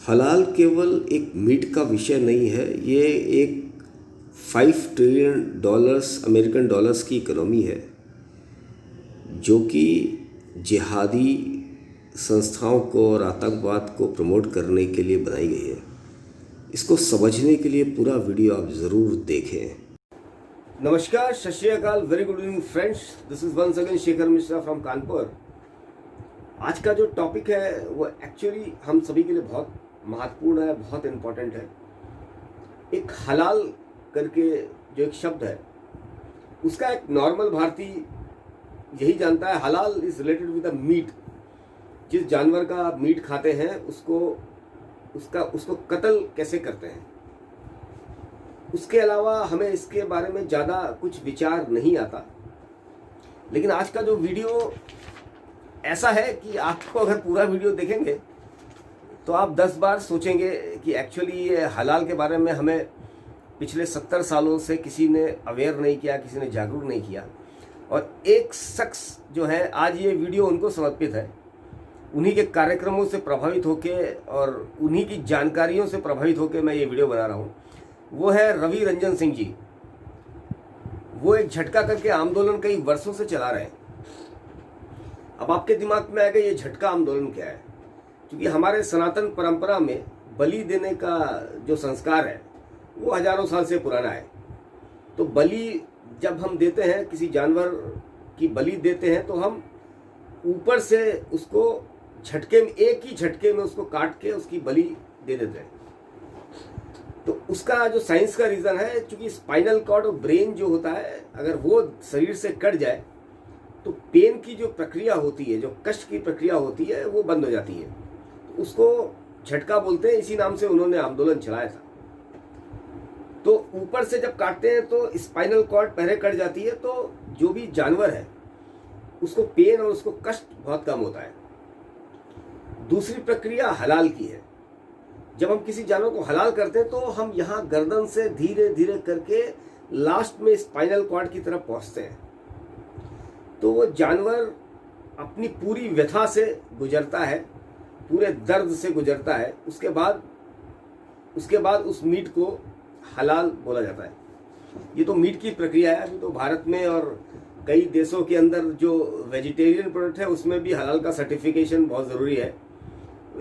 हलाल केवल एक मीट का विषय नहीं है, ये एक 5 ट्रिलियन डॉलर्स अमेरिकन डॉलर्स की इकोनॉमी है जो कि जिहादी संस्थाओं को और आतंकवाद को प्रमोट करने के लिए बनाई गई है। इसको समझने के लिए पूरा वीडियो आप ज़रूर देखें। नमस्कार, Sat Sri Akal, very good evening friends, this is once again Shekhar Mishra from Kanpur. आज का जो टॉपिक है वो एक्चुअली हम सभी के लिए बहुत महत्वपूर्ण है, बहुत इम्पोर्टेंट है। एक हलाल करके जो एक शब्द है उसका एक नॉर्मल भारतीय यही जानता है, halal is related with the meat. जिस जानवर का आप मीट खाते हैं उसको कत्ल कैसे करते हैं, उसके अलावा हमें इसके बारे में ज़्यादा कुछ विचार नहीं आता। लेकिन आज का जो वीडियो ऐसा है कि आपको अगर पूरा वीडियो देखेंगे तो आप 10 बार सोचेंगे कि एक्चुअली ये हलाल के बारे में हमें पिछले 70 सालों से किसी ने अवेयर नहीं किया, किसी ने जागरूक नहीं किया। और एक शख्स जो है, आज ये वीडियो उनको समर्पित है, उन्हीं के कार्यक्रमों से प्रभावित होके और उन्हीं की जानकारियों से प्रभावित होके मैं ये वीडियो बना रहा हूँ। वो है रवि रंजन सिंह जी। वो एक झटका करके आंदोलन कई वर्षों से चला रहे हैं। अब आपके दिमाग में आएगा ये झटका आंदोलन क्या है, क्योंकि हमारे सनातन परंपरा में बलि देने का जो संस्कार है वो हजारों साल से पुराना है। तो बलि जब हम देते हैं, किसी जानवर की बलि देते हैं, तो हम ऊपर से उसको झटके में, एक ही झटके में उसको काट के उसकी बलि दे देते हैं। तो उसका जो साइंस का रीज़न है, क्योंकि स्पाइनल कॉर्ड और ब्रेन जो होता है, अगर वो शरीर से कट जाए तो पेन की जो प्रक्रिया होती है, जो कष्ट की प्रक्रिया होती है, वो बंद हो जाती है। तो उसको झटका बोलते हैं, इसी नाम से उन्होंने आंदोलन चलाया था। तो ऊपर से जब काटते हैं तो स्पाइनल कॉर्ड पहले कट जाती है, तो जो भी जानवर है उसको पेन और उसको कष्ट बहुत कम होता है। दूसरी प्रक्रिया हलाल की है। जब हम किसी जानवर को हलाल करते हैं तो हम यहाँ गर्दन से धीरे धीरे करके लास्ट में स्पाइनल कॉर्ड की तरफ पहुँचते हैं। तो वो जानवर अपनी पूरी व्यथा से गुजरता है, पूरे दर्द से गुजरता है। उसके बाद उस मीट को हलाल बोला जाता है। ये तो मीट की प्रक्रिया है। अभी तो भारत में और कई देशों के अंदर जो वेजिटेरियन प्रोडक्ट है उसमें भी हलाल का सर्टिफिकेशन बहुत ज़रूरी है।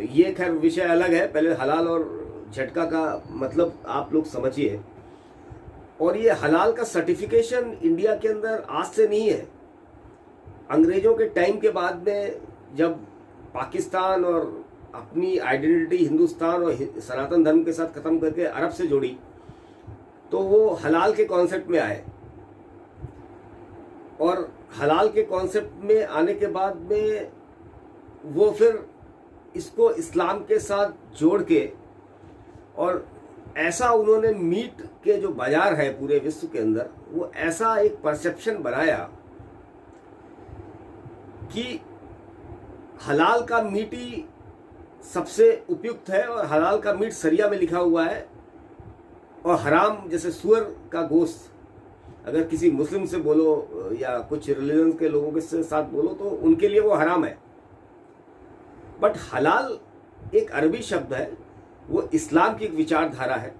ये खैर विषय अलग है। पहले हलाल और झटका का मतलब आप लोग समझिए। और ये हलाल का सर्टिफिकेशन इंडिया के अंदर आज से नहीं है। अंग्रेजों के टाइम के बाद में जब पाकिस्तान और अपनी आइडेंटिटी हिंदुस्तान और सनातन धर्म के साथ ख़त्म करके अरब से जोड़ी, तो वो हलाल के कॉन्सेप्ट में आए। और हलाल के कॉन्सेप्ट में आने के बाद में वो फिर इसको इस्लाम के साथ जोड़ के, और ऐसा उन्होंने मीट के जो बाजार है पूरे विश्व के अंदर, वो ऐसा एक परसेप्शन बनाया कि हलाल का मीट ही सबसे उपयुक्त है और हलाल का मीट शरिया में लिखा हुआ है। और हराम, जैसे सुअर का गोश्त, अगर किसी मुस्लिम से बोलो या कुछ रिलीजन के लोगों के साथ बोलो तो उनके लिए वो हराम है। बट हलाल एक अरबी शब्द है, वो इस्लाम की एक विचारधारा है।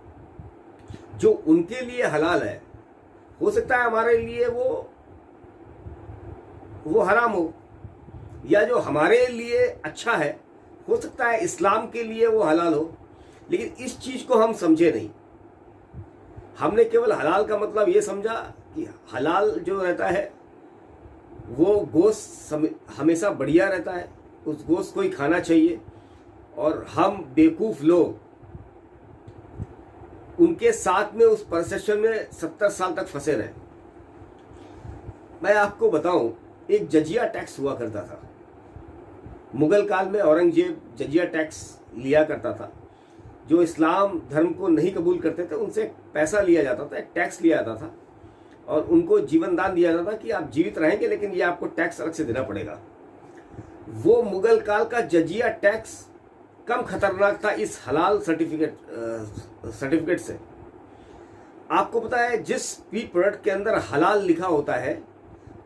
जो उनके लिए हलाल है, हो सकता है हमारे लिए वो हराम हो, या जो हमारे लिए अच्छा है हो सकता है इस्लाम के लिए वो हलाल हो। लेकिन इस चीज़ को हम समझे नहीं। हमने केवल हलाल का मतलब ये समझा कि हलाल जो रहता है वो गोश्त हमेशा बढ़िया रहता है, उस गोश्त को ही खाना चाहिए। और हम बेवकूफ़ लोग उनके साथ में उस परसेप्शन में 70 साल तक फंसे रहे। मैं आपको बताऊं, एक जजिया टैक्स हुआ करता था मुगल काल में। औरंगजेब जजिया टैक्स लिया करता था। जो इस्लाम धर्म को नहीं कबूल करते थे उनसे पैसा लिया जाता था, एक टैक्स लिया जाता था, और उनको जीवन दान दिया जाता था कि आप जीवित रहेंगे लेकिन ये आपको टैक्स अलग से देना पड़ेगा। वो मुगल काल का जजिया टैक्स कम खतरनाक था इस हलाल सर्टिफिकेट से। आपको पता है, जिस भी प्रोडक्ट के अंदर हलाल लिखा होता है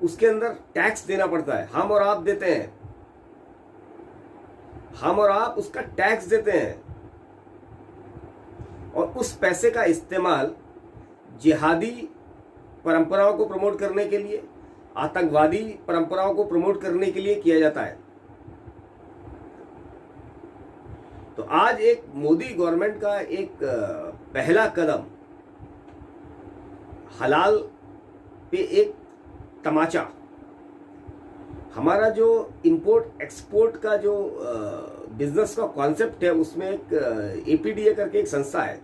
उसके अंदर टैक्स देना पड़ता है। हम और आप देते हैं, हम और आप उसका टैक्स देते हैं। और उस पैसे का इस्तेमाल जिहादी परंपराओं को प्रमोट करने के लिए, आतंकवादी परंपराओं को प्रमोट करने के लिए किया जाता है। तो आज एक मोदी गवर्नमेंट का एक पहला कदम हलाल पे एक तमाचा, हमारा जो इंपोर्ट एक्सपोर्ट का जो बिजनेस का कॉन्सेप्ट है, उसमें एक एपीडीए करके एक संस्था है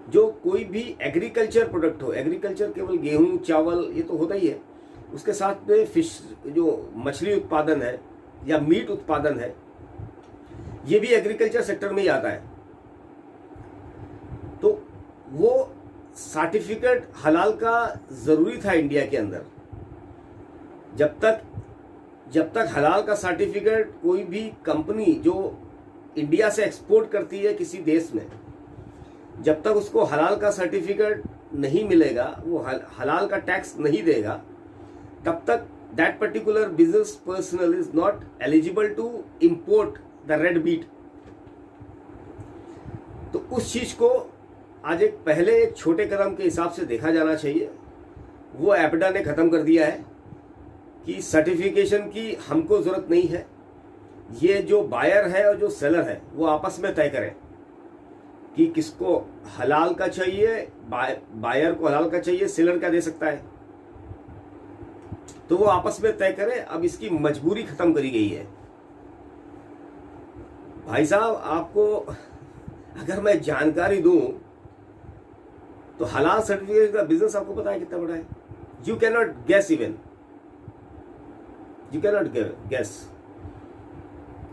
जो कोई भी एग्रीकल्चर प्रोडक्ट हो, एग्रीकल्चर केवल गेहूं चावल ये तो होता ही है, उसके साथ में फिश जो मछली उत्पादन है या मीट उत्पादन है, ये भी एग्रीकल्चर सेक्टर में ही आता है। तो वो सर्टिफिकेट हलाल का जरूरी था इंडिया के अंदर। जब तक हलाल का सर्टिफिकेट कोई भी कंपनी जो इंडिया से एक्सपोर्ट करती है किसी देश में, जब तक उसको हलाल का सर्टिफिकेट नहीं मिलेगा, वो हलाल का टैक्स नहीं देगा, तब तक that particular business personal is not eligible to import the red meat. तो उस चीज को आज एक छोटे कदम के हिसाब से देखा जाना चाहिए। वो एपडा ने खत्म कर दिया है कि सर्टिफिकेशन की हमको जरूरत नहीं है, ये जो बायर है और जो सेलर है वो आपस में तय करें कि किसको हलाल का चाहिए, बायर को हलाल का चाहिए, सेलर क्या दे सकता है, तो वो आपस में तय करें। अब इसकी मजबूरी खत्म करी गई है। भाई साहब, आपको अगर मैं जानकारी दूं तो हलाल सर्टिफिकेट का बिजनेस आपको पता है कितना बड़ा है? You can not guess, even you can not guess,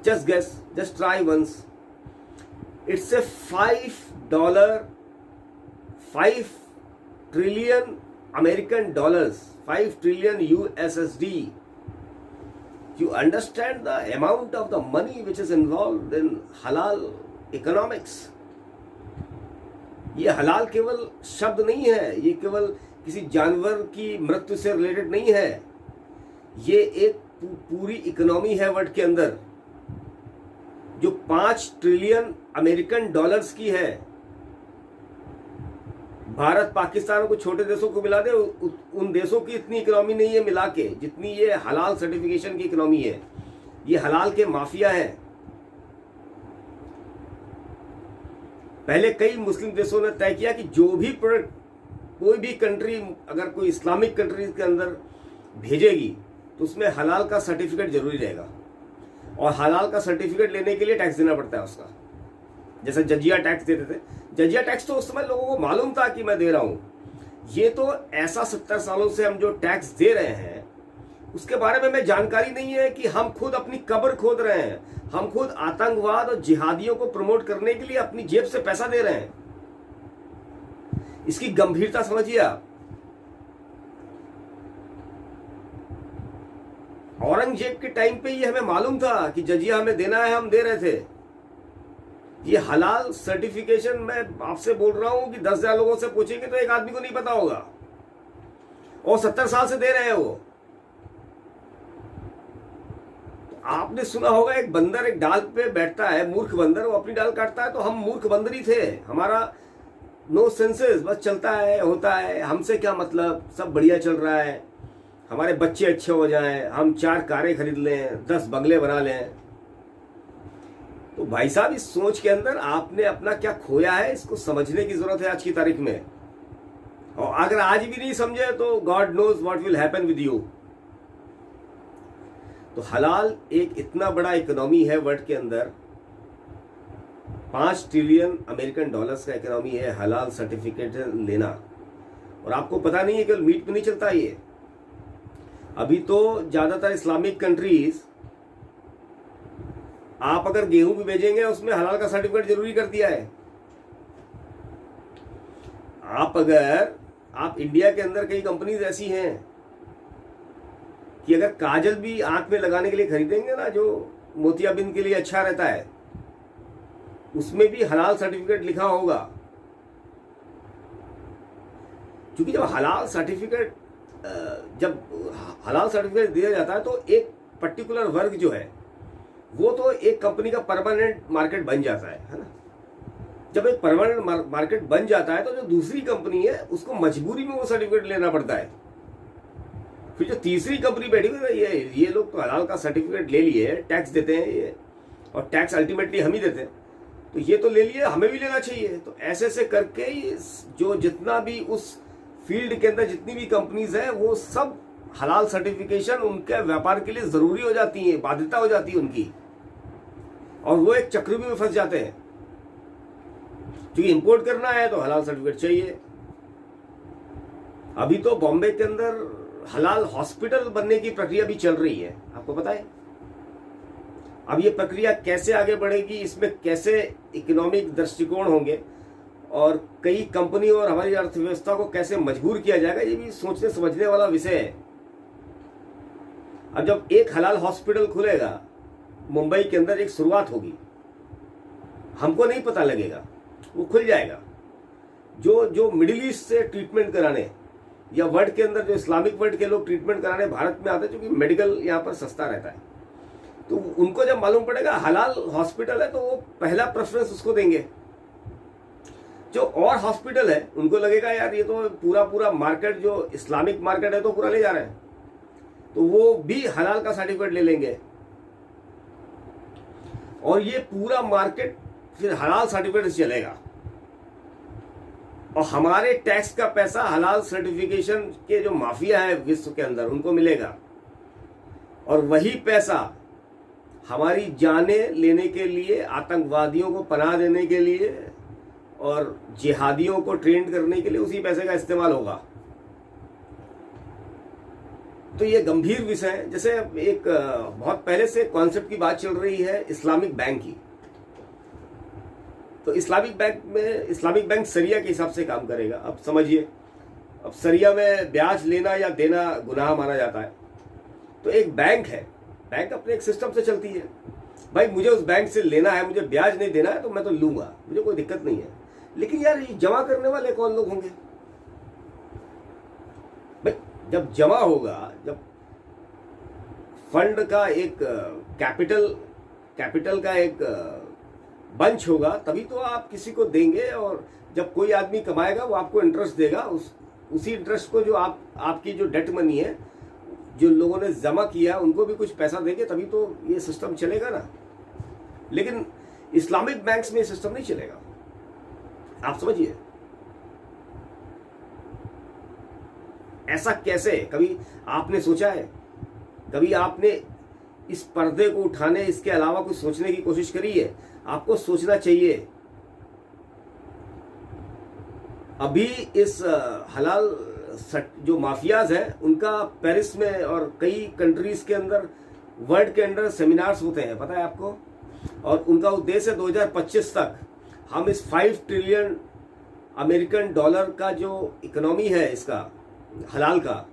just guess, just try once. It's a $5 trillion American dollars, 5 trillion USSD. You understand the amount of the money which is involved in halal economics. ये हलाल केवल शब्द नहीं है, ये केवल किसी जानवर की मृत्यु से रिलेटेड नहीं है, ये एक पूरी इकोनॉमी है वर्ल्ड के अंदर जो 5 ट्रिलियन अमेरिकन डॉलर्स की है। भारत पाकिस्तान को छोटे देशों को मिला दे, उन देशों की इतनी इकोनॉमी नहीं है मिला के जितनी ये हलाल सर्टिफिकेशन की इकोनॉमी है। ये हलाल के माफिया हैं। पहले कई मुस्लिम देशों ने तय किया कि जो भी प्रोडक्ट कोई भी कंट्री अगर कोई इस्लामिक कंट्रीज के अंदर भेजेगी तो उसमें हलाल का सर्टिफिकेट जरूरी रहेगा, और हलाल का सर्टिफिकेट लेने के लिए टैक्स देना पड़ता है उसका। जैसे जजिया टैक्स देते थे, जजिया टैक्स तो उस समय लोगों को मालूम था कि मैं दे रहा हूं। ये तो ऐसा 70 सालों से हम जो टैक्स दे रहे हैं उसके बारे में हमें जानकारी नहीं है कि हम खुद अपनी कब्र खोद रहे हैं, हम खुद आतंकवाद और जिहादियों को प्रमोट करने के लिए अपनी जेब से पैसा दे रहे हैं। इसकी गंभीरता समझिए आप। औरंगजेब के टाइम पे ये हमें मालूम था कि जजिया हमें देना है, हम दे रहे थे। ये हलाल सर्टिफिकेशन मैं आपसे बोल रहा हूं कि 10,000 लोगों से पूछेंगे तो एक आदमी को नहीं पता होगा, और 70 साल से दे रहे हैं वो। आपने सुना होगा एक बंदर एक डाल पे बैठता है, मूर्ख बंदर, वो अपनी डाल काटता है। तो हम मूर्ख बंदर ही थे, हमारा नो सेंसेस, बस चलता है होता है, हमसे क्या मतलब, सब बढ़िया चल रहा है, हमारे बच्चे अच्छे हो जाएं, हम 4 कारें खरीद लें, 10 बंगले बना लें। तो भाई साहब, इस सोच के अंदर आपने अपना क्या खोया है, इसको समझने की जरूरत है आज की तारीख में। और अगर आज भी नहीं समझे तो God knows what will happen with you. तो हलाल एक इतना बड़ा इकोनॉमी है वर्ल्ड के अंदर, 5 ट्रिलियन अमेरिकन डॉलर्स का इकोनॉमी है हलाल सर्टिफिकेट लेना। और आपको पता नहीं है केवल मीट पे नहीं चलता ये, अभी तो ज्यादातर इस्लामिक कंट्रीज आप अगर गेहूं भी भेजेंगे उसमें हलाल का सर्टिफिकेट जरूरी कर दिया है। आप इंडिया के अंदर कई कंपनीज ऐसी हैं कि अगर काजल भी आंख में लगाने के लिए खरीदेंगे ना, जो मोतियाबिंद के लिए अच्छा रहता है, उसमें भी हलाल सर्टिफिकेट लिखा होगा। क्योंकि जब हलाल सर्टिफिकेट दिया जाता है तो एक पर्टिकुलर वर्ग जो है वो तो एक कंपनी का परमानेंट मार्केट बन जाता है ना। जब एक परमानेंट मार्केट बन जाता है तो जो दूसरी कंपनी है उसको मजबूरी में वो सर्टिफिकेट लेना पड़ता है। फिर जो तीसरी कंपनी बैठी हुई है, ये लोग तो हलाल का सर्टिफिकेट ले लिए, टैक्स देते हैं ये, और टैक्स अल्टीमेटली हम ही देते हैं, तो ये तो ले लिए, हमें भी लेना चाहिए। तो ऐसे ऐसे करके जो जितना भी उस फील्ड के अंदर जितनी भी कंपनीज है वो सब हलाल सर्टिफिकेशन उनके व्यापार के लिए जरूरी हो जाती है, बाध्यता हो जाती है उनकी, और वो एक चक्रव्यूह में फंस जाते हैं। क्योंकि इंपोर्ट करना है तो हलाल सर्टिफिकेट चाहिए। अभी तो बॉम्बे के अंदर हलाल हॉस्पिटल बनने की प्रक्रिया भी चल रही है, आपको पता है। अब ये प्रक्रिया कैसे आगे बढ़ेगी, इसमें कैसे इकोनॉमिक दृष्टिकोण होंगे और कई कंपनी और हमारी अर्थव्यवस्था को कैसे मजबूर किया जाएगा, ये भी सोचने समझने वाला विषय है। अब जब एक हलाल हॉस्पिटल खुलेगा मुंबई के अंदर, एक शुरुआत होगी, हमको नहीं पता लगेगा, वो खुल जाएगा। जो मिडिल ईस्ट से ट्रीटमेंट कराने या वर्ल्ड के अंदर जो इस्लामिक वर्ल्ड के लोग ट्रीटमेंट कराने भारत में आते हैं, क्योंकि मेडिकल यहाँ पर सस्ता रहता है, तो उनको जब मालूम पड़ेगा हलाल हॉस्पिटल है तो वो पहला प्रेफरेंस उसको देंगे। जो और हॉस्पिटल है उनको लगेगा यार ये तो पूरा मार्केट जो इस्लामिक मार्केट है तो पूरा ले जा रहे हैं, तो वो भी हलाल का सर्टिफिकेट ले लेंगे और ये पूरा मार्केट फिर हलाल सर्टिफिकेट से चलेगा। और हमारे टैक्स का पैसा हलाल सर्टिफिकेशन के जो माफिया है विश्व के अंदर उनको मिलेगा, और वही पैसा हमारी जानें लेने के लिए, आतंकवादियों को पनाह देने के लिए और जिहादियों को ट्रेन करने के लिए उसी पैसे का इस्तेमाल होगा। तो ये गंभीर विषय है। जैसे एक बहुत पहले से कॉन्सेप्ट की बात चल रही है इस्लामिक बैंक की, तो इस्लामिक बैंक सरिया के हिसाब से काम करेगा। अब समझिए, अब सरिया में ब्याज लेना या देना गुनाह माना जाता है, तो एक बैंक है, बैंक अपने एक सिस्टम से चलती है। भाई मुझे उस बैंक से लेना है, मुझे ब्याज नहीं देना है तो मैं तो लूंगा, मुझे कोई दिक्कत नहीं है। लेकिन यार ये जमा करने वाले कौन लोग होंगे? भाई जब जमा होगा, जब फंड का एक कैपिटल का एक बंच होगा, तभी तो आप किसी को देंगे, और जब कोई आदमी कमाएगा वो आपको इंटरेस्ट देगा, उसी इंटरेस्ट को जो आपकी जो डेट मनी है जो लोगों ने जमा किया उनको भी कुछ पैसा देंगे, तभी तो ये सिस्टम चलेगा ना। लेकिन इस्लामिक बैंक्स में ये सिस्टम नहीं चलेगा, आप समझिए। ऐसा कैसे? कभी आपने सोचा है? कभी आपने इस पर्दे को उठाने, इसके अलावा कुछ सोचने की कोशिश करी है? आपको सोचना चाहिए। अभी इस हलाल जो माफियाज हैं उनका पेरिस में और कई कंट्रीज के अंदर, वर्ल्ड के अंदर सेमिनार्स होते हैं, पता है आपको। और उनका उद्देश्य है 2025 तक हम इस 5 ट्रिलियन अमेरिकन डॉलर का जो इकोनॉमी है इसका हलाल का,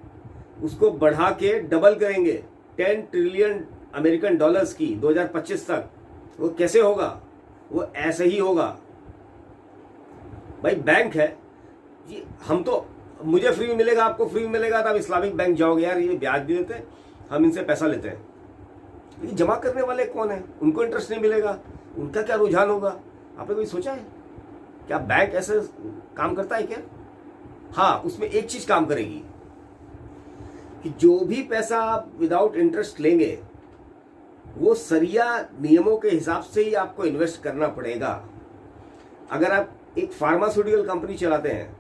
उसको बढ़ा के डबल करेंगे 10 ट्रिलियन अमेरिकन डॉलर्स की 2025 तक। वो कैसे होगा? वो ऐसे ही होगा। भाई बैंक है जी, हम तो, मुझे फ्री में मिलेगा, आपको फ्री में मिलेगा, तब इस्लामिक बैंक जाओगे, यार ये ब्याज भी देते हैं, हम इनसे पैसा लेते हैं। ये जमा करने वाले कौन है? उनको इंटरेस्ट नहीं मिलेगा, उनका क्या रुझान होगा? आपने कोई सोचा है क्या बैंक ऐसे काम करता है क्या? हाँ, उसमें एक चीज काम करेगी कि जो भी पैसा आप विदाउट इंटरेस्ट लेंगे वो सरिया नियमों के हिसाब से ही आपको इन्वेस्ट करना पड़ेगा। अगर आप एक फार्मास्यूटिकल कंपनी चलाते हैं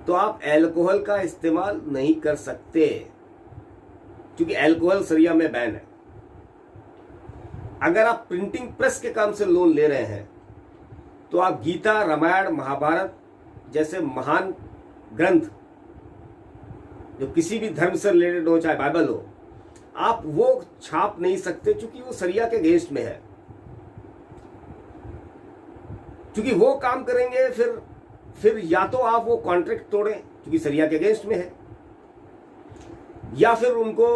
तो आप अल्कोहल का इस्तेमाल नहीं कर सकते, क्योंकि अल्कोहल सरिया में बैन है। अगर आप प्रिंटिंग प्रेस के काम से लोन ले रहे हैं तो आप गीता, रामायण, महाभारत जैसे महान ग्रंथ जो किसी भी धर्म से रिलेटेड हो, चाहे बाइबल हो, आप वो छाप नहीं सकते, क्योंकि वो सरिया के अगेंस्ट में है। क्योंकि वो काम करेंगे फिर या तो आप वो कॉन्ट्रैक्ट तोड़ें क्योंकि सरिया के अगेंस्ट में है, या फिर उनको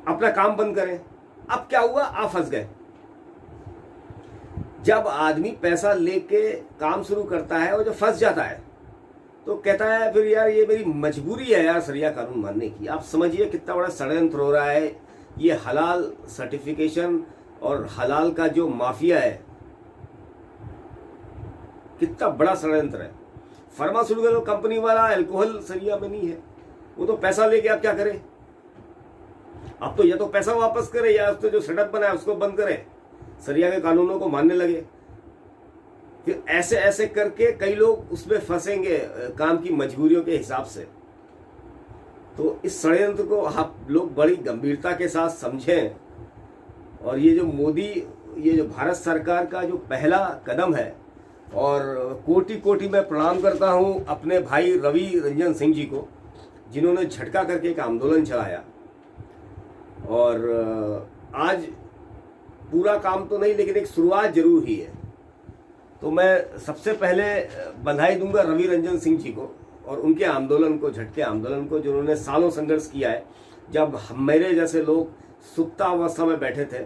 अपना काम बंद करें। अब क्या हुआ? आप फंस गए। जब आदमी पैसा लेके काम शुरू करता है और जब फंस जाता है तो कहता है फिर यार ये मेरी मजबूरी है यार सरिया कानून मानने की। आप समझिए कितना बड़ा षड्यंत्र हो रहा है। ये हलाल सर्टिफिकेशन और हलाल का जो माफिया है कितना बड़ा षड्यंत्र है। फार्मास्यूटिकल कंपनी वाला अल्कोहल सरिया में नहीं है, वो तो पैसा लेके आप क्या करें, आप तो या तो पैसा वापस करें या उसको जो सेटअप बना है उसको बंद करें, सरिया के कानूनों को मानने लगे। फिर ऐसे ऐसे करके कई लोग उसमें फंसेंगे काम की मजबूरियों के हिसाब से। तो इस षड्यंत्र को आप लोग बड़ी गंभीरता के साथ समझें। और ये जो मोदी, ये जो भारत सरकार का जो पहला कदम है, और कोटि कोटि मैं प्रणाम करता हूँ अपने भाई रवि रंजन सिंह जी को, जिन्होंने झटका करके एक आंदोलन चलाया। और आज पूरा काम तो नहीं, लेकिन एक शुरुआत जरूर हुई है। तो मैं सबसे पहले बधाई दूंगा रवि रंजन सिंह जी को और उनके आंदोलन को, झटके आंदोलन को, जिन्होंने सालों संघर्ष किया है। जब मेरे जैसे लोग सुप्तावस्था में बैठे थे,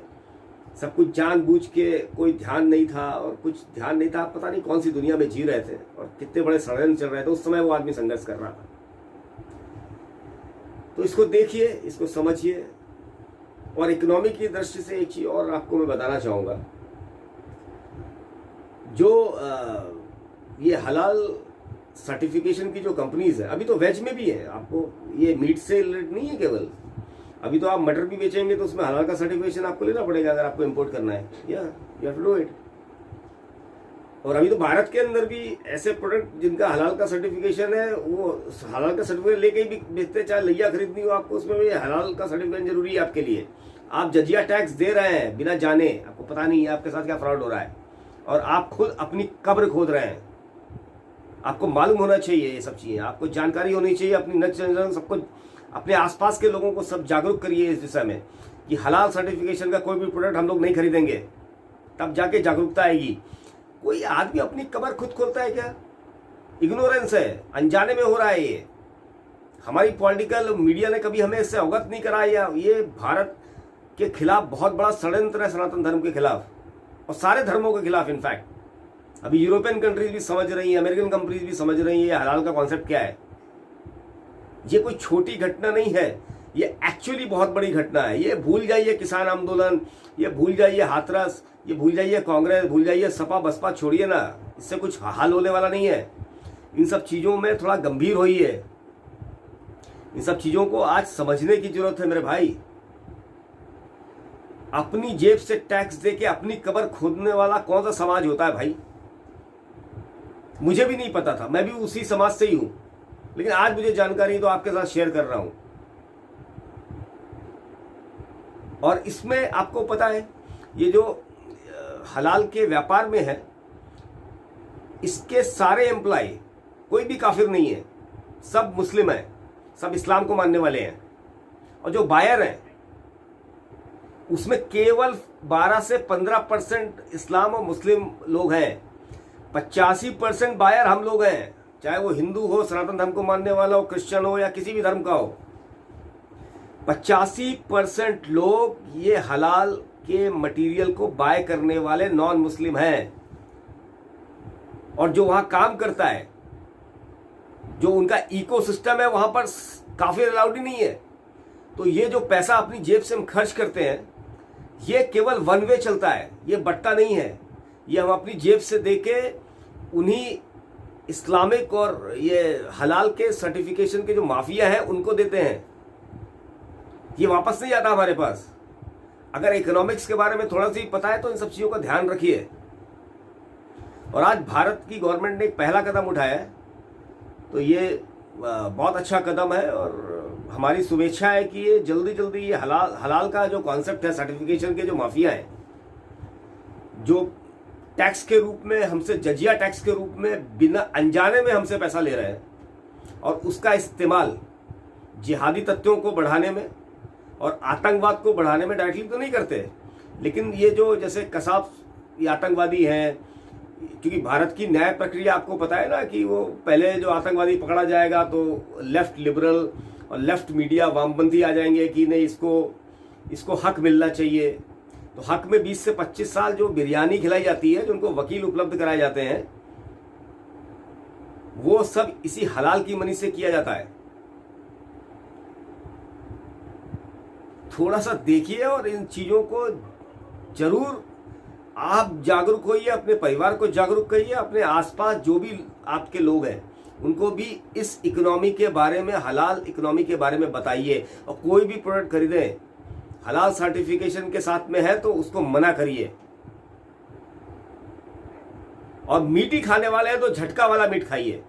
सब कुछ जानबूझ के, कोई ध्यान नहीं था और कुछ ध्यान नहीं था, पता नहीं कौन सी दुनिया में जी रहे थे और कितने बड़े षड्यंत्र चल रहे थे, उस समय वो आदमी संघर्ष कर रहा था। तो इसको देखिए, इसको समझिए। और इकोनॉमी की दृष्टि से एक चीज और आपको मैं बताना चाहूंगा, जो ये हलाल सर्टिफिकेशन की जो कंपनीज है, अभी तो वेज में भी है, आपको ये मीट से रिलेटेड नहीं है केवल, अभी तो आप मटर भी बेचेंगे तो उसमें हलाल का सर्टिफिकेशन आपको लेना पड़ेगा अगर आपको इंपोर्ट करना है, या you have to do it. और अभी तो भारत के अंदर भी ऐसे प्रोडक्ट जिनका हलाल का सर्टिफिकेशन है, वो हलाल का सर्टिफिकेट लेके ही बेचते, चाहे लैया खरीदनी हो आपको, उसमें भी हलाल का सर्टिफिकेशन जरूरी है आपके लिए। आप जजिया टैक्स दे रहे हैं बिना जाने, आपको पता नहीं है आपके साथ क्या फ्रॉड हो रहा है, और आप खुद अपनी कब्र खोद रहे हैं। आपको मालूम होना चाहिए ये सब चीजें, आपको जानकारी होनी चाहिए। अपनी नेक्स्ट जनरेशन, सबको, अपने आसपास के लोगों को सब जागरूक करिए इस विषय में कि हलाल सर्टिफिकेशन का कोई भी प्रोडक्ट हम लोग नहीं खरीदेंगे, तब जाके जागरूकता आएगी। कोई आदमी अपनी कब्र खुद खोलता है क्या? इग्नोरेंस है, अनजाने में हो रहा है ये। हमारी पॉलिटिकल मीडिया ने कभी हमें इससे अवगत नहीं कराया। ये भारत के खिलाफ बहुत बड़ा षड्यंत्र है, सनातन धर्म के खिलाफ और सारे धर्मों के खिलाफ। इनफैक्ट अभी यूरोपियन कंट्रीज भी समझ रही है, अमेरिकन कंट्रीज भी समझ रही है हलाल का कॉन्सेप्ट क्या है। ये कोई छोटी घटना नहीं है, ये एक्चुअली बहुत बड़ी घटना है। ये भूल जाइए किसान आंदोलन, ये भूल जाइए हाथरस, ये भूल जाइए कांग्रेस, भूल जाइए सपा बसपा, छोड़िए ना, इससे कुछ हाल होने वाला नहीं है। इन सब चीजों में थोड़ा गंभीर होइए, इन सब चीजों को आज समझने की जरूरत है मेरे भाई। अपनी जेब से टैक्स देके अपनी कब्र खोदने वाला कौन सा समाज होता है भाई? मुझे भी नहीं पता था, मैं भी उसी समाज से ही हूं, लेकिन आज मुझे जानकारी तो आपके साथ शेयर कर रहा हूं। और इसमें आपको पता है, ये जो हलाल के व्यापार में है, इसके सारे एम्प्लॉय, कोई भी काफिर नहीं है, सब मुस्लिम है, सब इस्लाम को मानने वाले हैं। और जो बायर हैं उसमें केवल 12 से 15% इस्लाम और मुस्लिम लोग हैं। 85% बायर हम लोग हैं, चाहे वो हिंदू हो, सनातन धर्म को मानने वाला हो, क्रिश्चियन हो या किसी भी धर्म का हो। 85% लोग ये हलाल के मटेरियल को बाय करने वाले नॉन मुस्लिम हैं। और जो वहां काम करता है, जो उनका इकोसिस्टम है, वहां पर काफिर अलाउड ही नहीं है। तो ये जो पैसा अपनी जेब से हम खर्च करते हैं, ये केवल वन वे चलता है, ये बट्टा नहीं है। ये हम अपनी जेब से देके उन्हीं इस्लामिक और ये हलाल के सर्टिफिकेशन के जो माफिया है उनको देते हैं। ये वापस नहीं आता हमारे पास। अगर इकोनॉमिक्स के बारे में थोड़ा सा पता है तो इन सब चीजों का ध्यान रखिए। और आज भारत की गवर्नमेंट ने एक पहला कदम उठाया है, तो ये बहुत अच्छा कदम है और हमारी शुभेच्छा है कि ये जल्दी जल्दी ये हलाल का जो कॉन्सेप्ट है, सर्टिफिकेशन के जो माफिया हैं, जो टैक्स के रूप में हमसे, जजिया टैक्स के रूप में बिना अनजाने में हमसे पैसा ले रहे हैं और उसका इस्तेमाल जिहादी तत्वों को बढ़ाने में और आतंकवाद को बढ़ाने में डायरेक्टली तो नहीं करते, लेकिन ये जो जैसे कसाब ये आतंकवादी हैं, क्योंकि भारत की न्याय प्रक्रिया आपको पता है ना कि वो पहले जो आतंकवादी पकड़ा जाएगा तो लेफ्ट लिबरल और लेफ्ट मीडिया वामपंथी आ जाएंगे कि नहीं, इसको हक मिलना चाहिए। तो हक में 20 से 25 साल जो बिरयानी खिलाई जाती है, जो उनको वकील उपलब्ध कराए जाते हैं, वो सब इसी हलाल की मनी से किया जाता है। थोड़ा सा देखिए और इन चीजों को जरूर आप जागरूक होइए, अपने परिवार को जागरूक करिए, अपने आसपास जो भी आपके लोग हैं उनको भी इस इकोनॉमी के बारे में, हलाल इकोनॉमी के बारे में बताइए। और कोई भी प्रोडक्ट खरीदें हलाल सर्टिफिकेशन के साथ में है तो उसको मना करिए। और मीठी खाने वाले हैं तो झटका वाला मीट खाइए।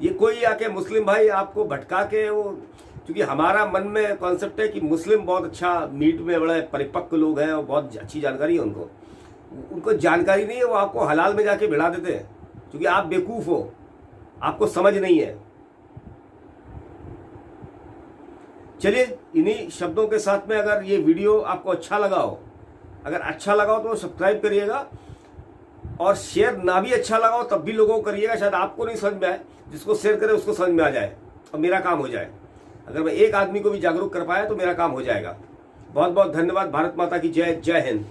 ये कोई आके मुस्लिम भाई आपको भटका के वो, क्योंकि हमारा मन में कॉन्सेप्ट है कि मुस्लिम बहुत अच्छा मीट में बड़े परिपक्व लोग हैं और बहुत अच्छी जानकारी है उनको जानकारी नहीं है, वो आपको हलाल में जाके भिड़ा देते हैं क्योंकि आप बेवकूफ हो, आपको समझ नहीं है। चलिए इन्हीं शब्दों के साथ में अगर ये वीडियो आपको अच्छा लगा हो, तो सब्सक्राइब करिएगा, और शेयर ना भी अच्छा लगा हो तब भी लोगों को करिएगा। शायद आपको नहीं समझ में आए, जिसको शेयर करे उसको समझ में आ जाए और मेरा काम हो जाए। अगर मैं एक आदमी को भी जागरूक कर पाया तो मेरा काम हो जाएगा। बहुत बहुत धन्यवाद। भारत माता की जय। जय हिंद।